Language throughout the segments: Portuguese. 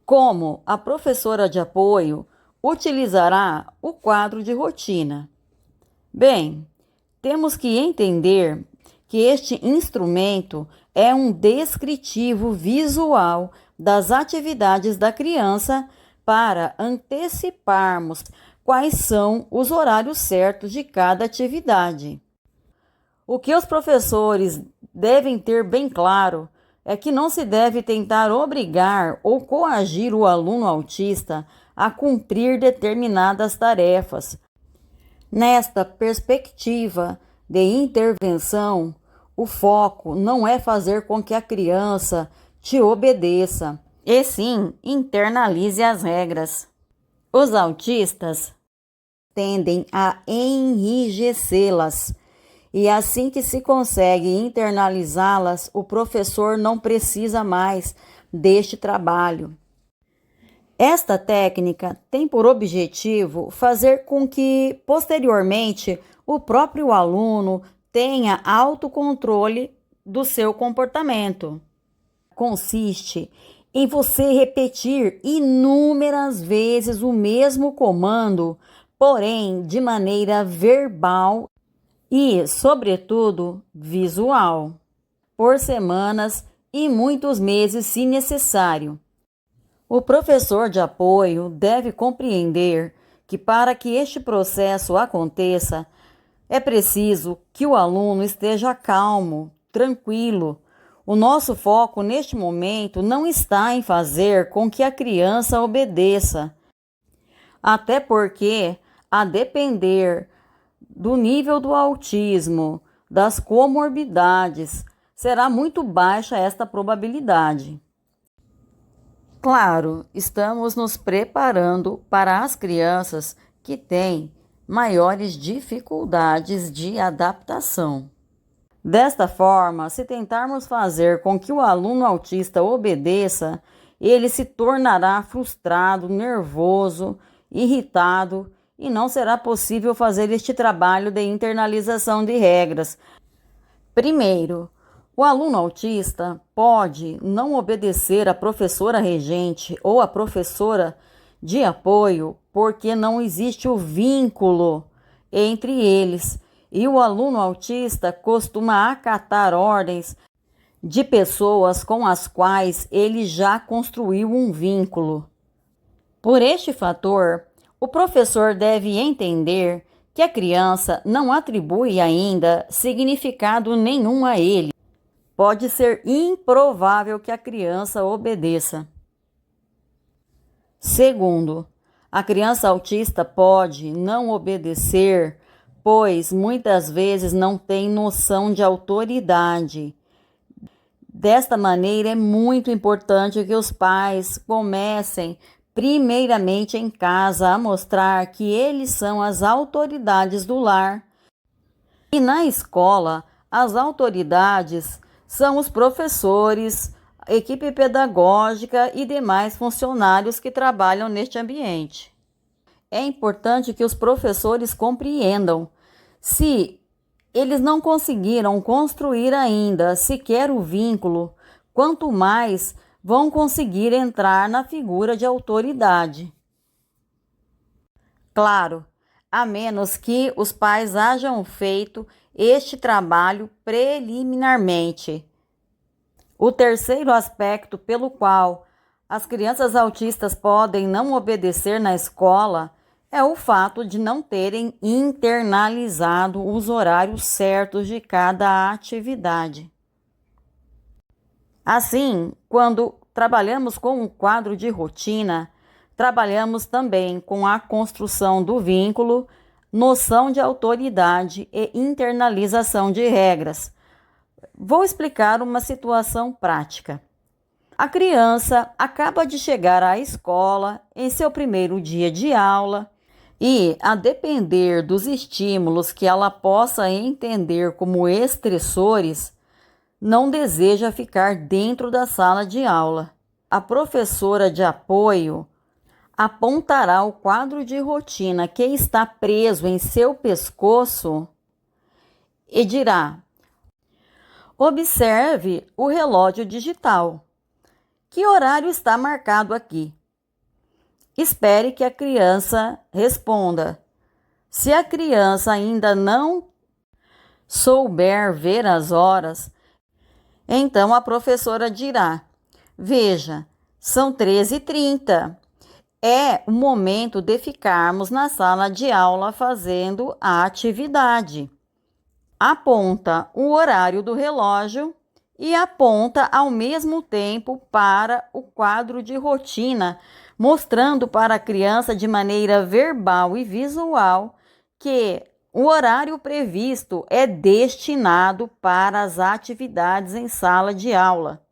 Como a professora de apoio utilizará o quadro de rotina? Bem, temos que entender que este instrumento é um descritivo visual das atividades da criança para anteciparmos quais são os horários certos de cada atividade. O que os professores devem ter bem claro é que não se deve tentar obrigar ou coagir o aluno autista a cumprir determinadas tarefas. Nesta perspectiva de intervenção, o foco não é fazer com que a criança te obedeça, e sim internalize as regras. Os autistas tendem a enrijecê-las, e assim que se consegue internalizá-las, o professor não precisa mais deste trabalho. Esta técnica tem por objetivo fazer com que, posteriormente, o próprio aluno tenha autocontrole do seu comportamento. Consiste em você repetir inúmeras vezes o mesmo comando, porém de maneira verbal e, sobretudo, visual, por semanas e muitos meses, se necessário. O professor de apoio deve compreender que, para que este processo aconteça, é preciso que o aluno esteja calmo, tranquilo. O nosso foco neste momento não está em fazer com que a criança obedeça, até porque, a depender do nível do autismo, das comorbidades, será muito baixa esta probabilidade. Claro, estamos nos preparando para as crianças que têm maiores dificuldades de adaptação. Desta forma, se tentarmos fazer com que o aluno autista obedeça, ele se tornará frustrado, nervoso, irritado e não será possível fazer este trabalho de internalização de regras. Primeiro, o aluno autista pode não obedecer à professora regente ou à professora de apoio porque não existe o vínculo entre eles, e o aluno autista costuma acatar ordens de pessoas com as quais ele já construiu um vínculo. Por este fator, o professor deve entender que a criança não atribui ainda significado nenhum a ele. Pode ser improvável que a criança obedeça. Segundo, a criança autista pode não obedecer, pois muitas vezes não tem noção de autoridade. Desta maneira, é muito importante que os pais comecem, primeiramente em casa, a mostrar que eles são as autoridades do lar. E na escola, as autoridades são os professores, equipe pedagógica e demais funcionários que trabalham neste ambiente. É importante que os professores compreendam: se eles não conseguiram construir ainda sequer o vínculo, quanto mais vão conseguir entrar na figura de autoridade. Claro, a menos que os pais hajam feito este trabalho preliminarmente. O terceiro aspecto pelo qual as crianças autistas podem não obedecer na escola é o fato de não terem internalizado os horários certos de cada atividade. Assim, quando trabalhamos com um quadro de rotina, trabalhamos também com a construção do vínculo, noção de autoridade e internalização de regras. Vou explicar uma situação prática. A criança acaba de chegar à escola em seu primeiro dia de aula e, a depender dos estímulos que ela possa entender como estressores, não deseja ficar dentro da sala de aula. A professora de apoio apontará o quadro de rotina que está preso em seu pescoço e dirá: observe o relógio digital, Que horário está marcado aqui? Espere que a criança responda. Se a criança ainda não souber ver as horas, então a professora dirá: veja, são 13h30. É o momento de ficarmos na sala de aula fazendo a atividade. Aponta o horário do relógio e aponta ao mesmo tempo para o quadro de rotina, mostrando para a criança de maneira verbal e visual que o horário previsto é destinado para as atividades em sala de aula.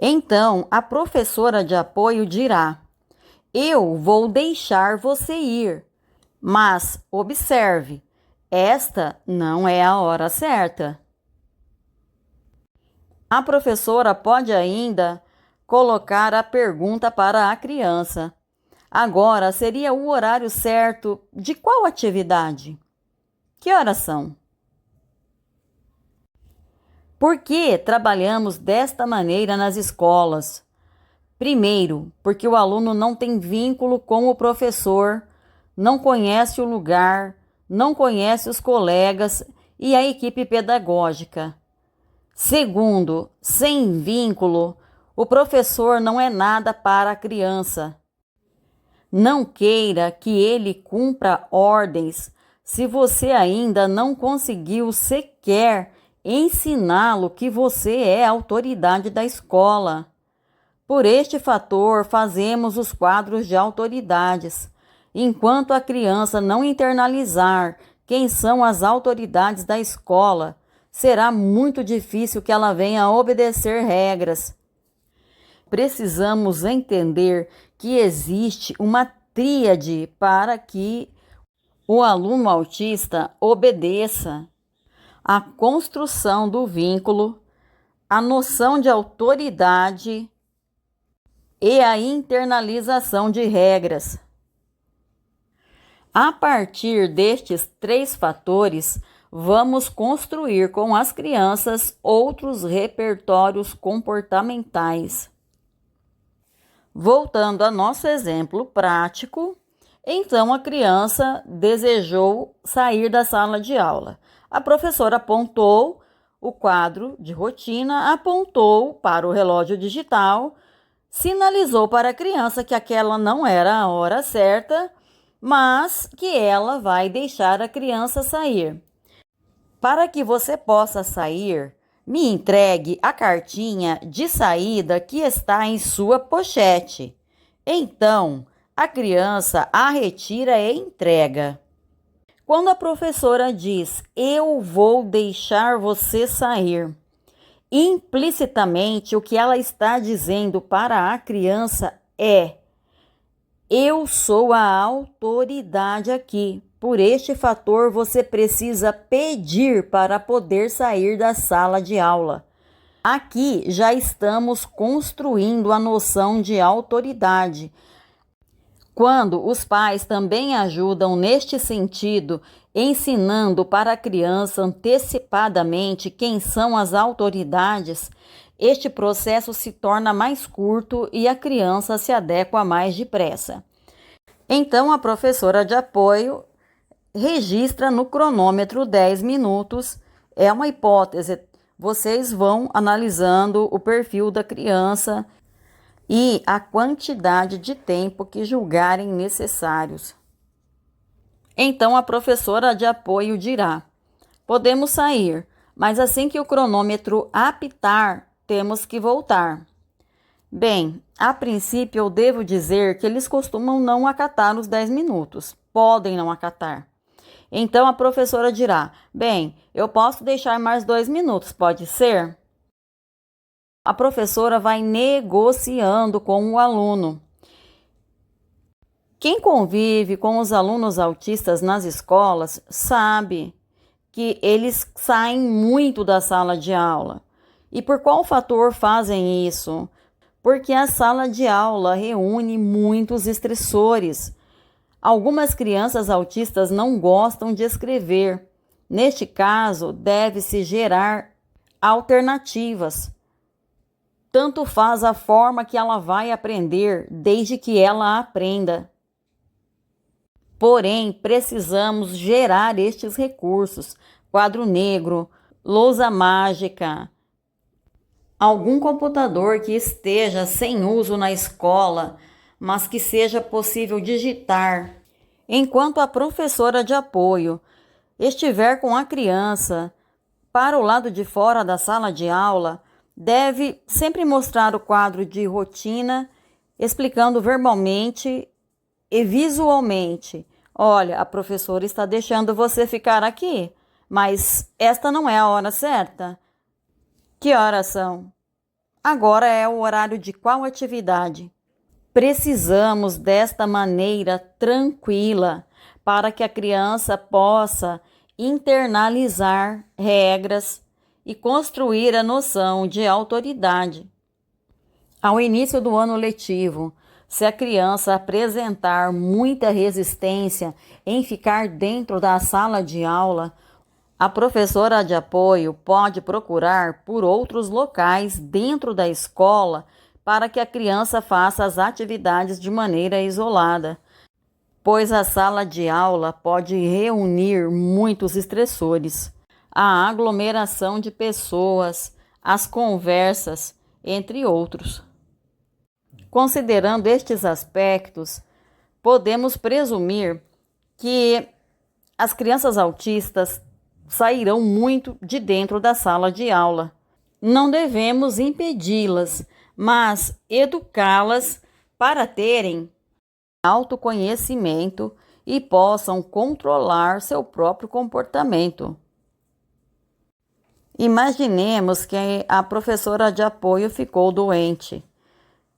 Então, a professora de apoio dirá: eu vou deixar você ir, mas observe, esta não é a hora certa. A professora pode ainda colocar a pergunta para a criança: agora seria o horário certo de qual atividade? Que horas são? Por que trabalhamos desta maneira nas escolas? Primeiro, porque o aluno não tem vínculo com o professor, não conhece o lugar, não conhece os colegas e a equipe pedagógica. Segundo, sem vínculo, o professor não é nada para a criança. Não queira que ele cumpra ordens se você ainda não conseguiu sequer ensiná-lo que você é a autoridade da escola. Por este fator, fazemos os quadros de autoridades. Enquanto a criança não internalizar quem são as autoridades da escola, será muito difícil que ela venha a obedecer regras. Precisamos entender que existe uma tríade para que o aluno autista obedeça: a construção do vínculo, a noção de autoridade e a internalização de regras. A partir destes 3 fatores, vamos construir com as crianças outros repertórios comportamentais. Voltando a nosso exemplo prático, então a criança desejou sair da sala de aula. A professora apontou o quadro de rotina, apontou para o relógio digital, sinalizou para a criança que aquela não era a hora certa, mas que ela vai deixar a criança sair. Para que você possa sair, me entregue a cartinha de saída que está em sua pochete. Então, a criança a retira e entrega. Quando a professora diz: eu vou deixar você sair, implicitamente o que ela está dizendo para a criança é: eu sou a autoridade aqui. Por este fator, você precisa pedir para poder sair da sala de aula. Aqui já estamos construindo a noção de autoridade. Quando os pais também ajudam neste sentido, ensinando para a criança antecipadamente quem são as autoridades, este processo se torna mais curto e a criança se adequa mais depressa. Então, a professora de apoio registra no cronômetro 10 minutos. É uma hipótese. Vocês vão analisando o perfil da criança e a quantidade de tempo que julgarem necessários. Então, a professora de apoio dirá: podemos sair, mas assim que o cronômetro apitar, temos que voltar. Bem, a princípio eu devo dizer que eles costumam não acatar os 10 minutos. Podem não acatar. Então a professora dirá: bem, eu posso deixar mais 2 minutos, pode ser? A professora vai negociando com o aluno. Quem convive com os alunos autistas nas escolas sabe que eles saem muito da sala de aula. E por qual fator fazem isso? Porque a sala de aula reúne muitos estressores. Algumas crianças autistas não gostam de escrever. Neste caso, deve-se gerar alternativas. Tanto faz a forma que ela vai aprender, desde que ela aprenda. Porém, precisamos gerar estes recursos: quadro negro, lousa mágica, algum computador que esteja sem uso na escola, mas que seja possível digitar. Enquanto a professora de apoio estiver com a criança para o lado de fora da sala de aula, deve sempre mostrar o quadro de rotina, explicando verbalmente e visualmente: olha, a professora está deixando você ficar aqui, mas esta não é a hora certa. Que horas são? Agora é o horário de qual atividade? Precisamos desta maneira tranquila para que a criança possa internalizar regras e construir a noção de autoridade. Ao início do ano letivo, se a criança apresentar muita resistência em ficar dentro da sala de aula, a professora de apoio pode procurar por outros locais dentro da escola para que a criança faça as atividades de maneira isolada, pois a sala de aula pode reunir muitos estressores. A aglomeração de pessoas, as conversas, entre outros. Considerando estes aspectos, podemos presumir que as crianças autistas sairão muito de dentro da sala de aula. Não devemos impedi-las, mas educá-las para terem autoconhecimento e possam controlar seu próprio comportamento. Imaginemos que a professora de apoio ficou doente.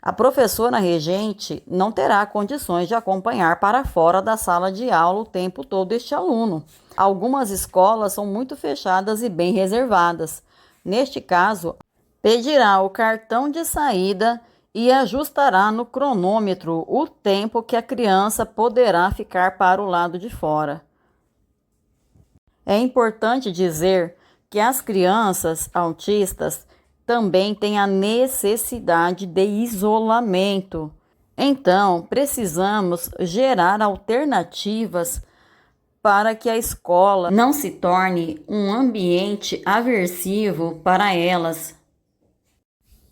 A professora regente não terá condições de acompanhar para fora da sala de aula o tempo todo este aluno. Algumas escolas são muito fechadas e bem reservadas. Neste caso, pedirá o cartão de saída e ajustará no cronômetro o tempo que a criança poderá ficar para o lado de fora. É importante dizer que as crianças autistas também têm a necessidade de isolamento. Então, precisamos gerar alternativas para que a escola não se torne um ambiente aversivo para elas.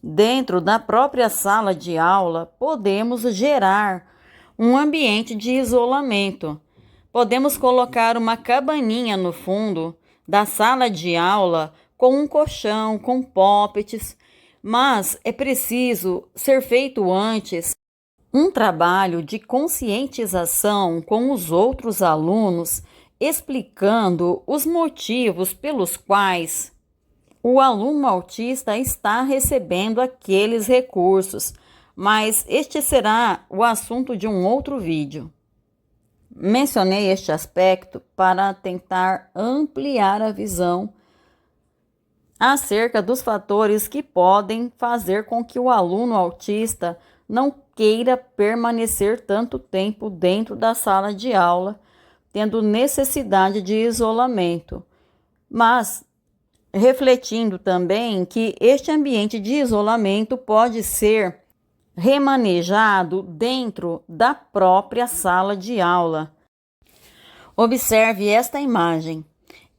Dentro da própria sala de aula, podemos gerar um ambiente de isolamento. Podemos colocar uma cabaninha no fundo da sala de aula com um colchão, com poppets, mas é preciso ser feito antes um trabalho de conscientização com os outros alunos, explicando os motivos pelos quais o aluno autista está recebendo aqueles recursos, mas este será o assunto de um outro vídeo. Mencionei este aspecto para tentar ampliar a visão acerca dos fatores que podem fazer com que o aluno autista não queira permanecer tanto tempo dentro da sala de aula, tendo necessidade de isolamento, mas refletindo também que este ambiente de isolamento pode ser remanejado dentro da própria sala de aula. Observe esta imagem.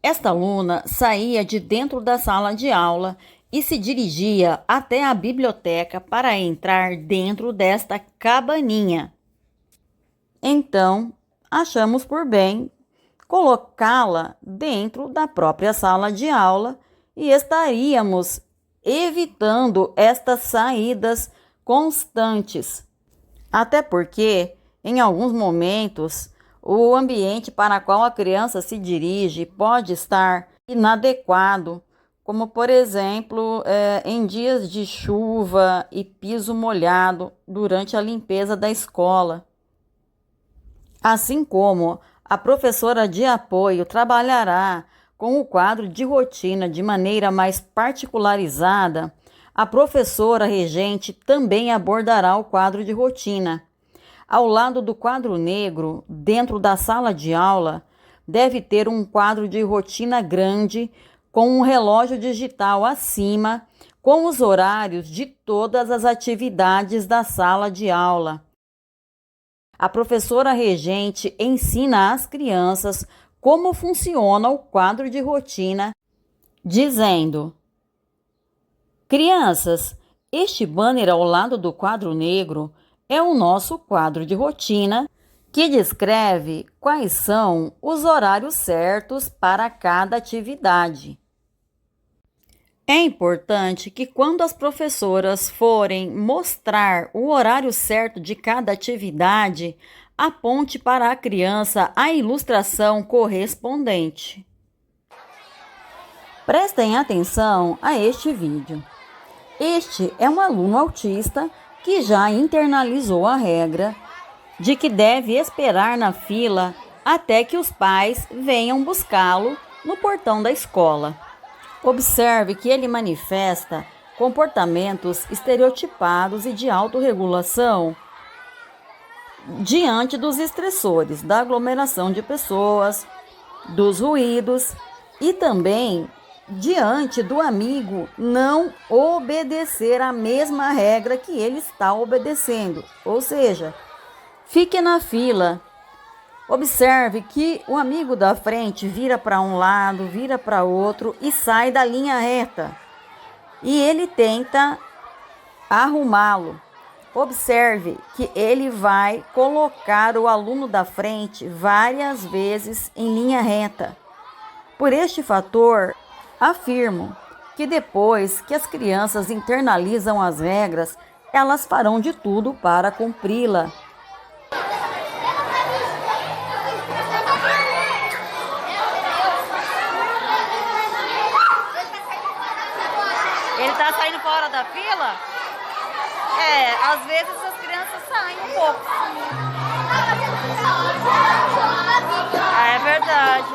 Esta aluna saía de dentro da sala de aula e se dirigia até a biblioteca para entrar dentro desta cabaninha. Então, achamos por bem colocá-la dentro da própria sala de aula e estaríamos evitando estas saídas constantes. Até porque, em alguns momentos, o ambiente para qual a criança se dirige pode estar inadequado, como, por exemplo, em dias de chuva e piso molhado durante a limpeza da escola. Assim como a professora de apoio trabalhará com o quadro de rotina de maneira mais particularizada, a professora regente também abordará o quadro de rotina. Ao lado do quadro negro, dentro da sala de aula, deve ter um quadro de rotina grande com um relógio digital acima, com os horários de todas as atividades da sala de aula. A professora regente ensina às crianças como funciona o quadro de rotina, dizendo: crianças, este banner ao lado do quadro negro é o nosso quadro de rotina, que descreve quais são os horários certos para cada atividade. É importante que quando as professoras forem mostrar o horário certo de cada atividade, aponte para a criança a ilustração correspondente. Prestem atenção a este vídeo. Este é um aluno autista que já internalizou a regra de que deve esperar na fila até que os pais venham buscá-lo no portão da escola. Observe que ele manifesta comportamentos estereotipados e de autorregulação diante dos estressores, da aglomeração de pessoas, dos ruídos e também diante do amigo não obedecer a mesma regra que ele está obedecendo, ou seja, fique na fila. Observe que o amigo da frente vira para um lado, vira para outro e sai da linha reta. E ele tenta arrumá-lo. Observe que ele vai colocar o aluno da frente várias vezes em linha reta. Por este fator, afirmo que depois que as crianças internalizam as regras, elas farão de tudo para cumpri-la. Ele está saindo fora da fila? Às vezes as crianças saem um pouco. É verdade.